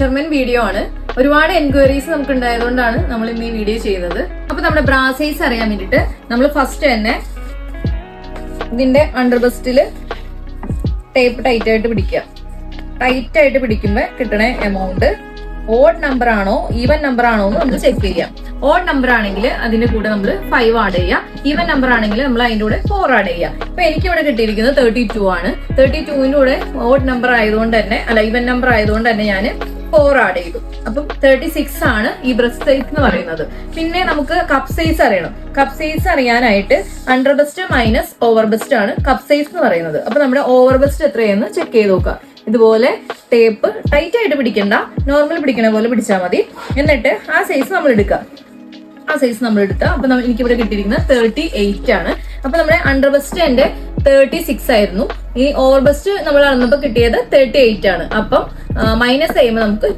Measurement video ആണ്. ഒരുപാട് enquiries നമുക്ക് ഉണ്ടായതുകൊണ്ടാണ് നമ്മൾ ഇന്ന് ഈ വീഡിയോ ചെയ്യുന്നത്. അപ്പൊ നമ്മുടെ ബ്രാ സൈസ് അറിയാൻ വേണ്ടിട്ട് നമ്മൾ ഫസ്റ്റ് തന്നെ ഇതിന്റെ അണ്ടർ ബസ്റ്റില് ടേപ്പ് ടൈറ്റ് ആയിട്ട് പിടിക്കുക. ടൈറ്റ് ആയിട്ട് പിടിക്കുമ്പോ കിട്ടണ എമൗണ്ട് ഓഡ് നമ്പർ ആണോ ഈവൻ നമ്പർ ആണോ എന്ന് നമുക്ക് ചെക്ക് ചെയ്യാം. ഓഡ് നമ്പർ ആണെങ്കിൽ അതിന്റെ കൂടെ നമ്മൾ 5 ആഡ് ചെയ്യാം. ഈവൻ നമ്പർ ആണെങ്കിൽ നമ്മൾ അതിന്റെ കൂടെ 4 ആഡ് ചെയ്യാം. ഇപ്പൊ എനിക്ക് ഇവിടെ കിട്ടിയിരിക്കുന്നത് 32 ആണ്. 32ന്റെ കൂടെ ഓഡ് നമ്പർ ആയതുകൊണ്ട് തന്നെ ഈവൻ നമ്പർ ആയതുകൊണ്ട് തന്നെ ഞാൻ 4 ആഡ് ചെയ്തു. അപ്പം 36 ആണ് ഈ ബ്രസ്റ്റ് സൈസ് എന്ന് പറയുന്നത്. പിന്നെ നമുക്ക് കപ്പ് സൈസ് അറിയണം. കപ്പ് സൈസ് അറിയാനായിട്ട് under bust minus over bust ആണ് കപ്പ് സൈസ് എന്ന് പറയുന്നത്. അപ്പൊ നമ്മുടെ ഓവർ ബസ്റ്റ് എത്രയെന്ന് ചെക്ക് ചെയ്ത് നോക്കുക. ഇതുപോലെ ടേപ്പ് ടൈറ്റ് ആയിട്ട് പിടിക്കണ്ട, നോർമൽ പിടിക്കണ പോലെ പിടിച്ചാൽ മതി. എന്നിട്ട് ആ സൈസ് നമ്മൾ എടുക്കുക. അപ്പൊ എനിക്കിവിടെ കിട്ടിയിരിക്കുന്നത് 38 ആണ്. അപ്പൊ നമ്മുടെ അണ്ടർ ബസ്റ്റ് എന്റെ 36 ആയിരുന്നു. ഈ ഓവർ ബസ്റ്റ് നമ്മൾ അളന്നപ്പോ കിട്ടിയത് 38 ആണ്. അപ്പം മൈനസ് ചെയ്യുമ്പോൾ നമുക്ക്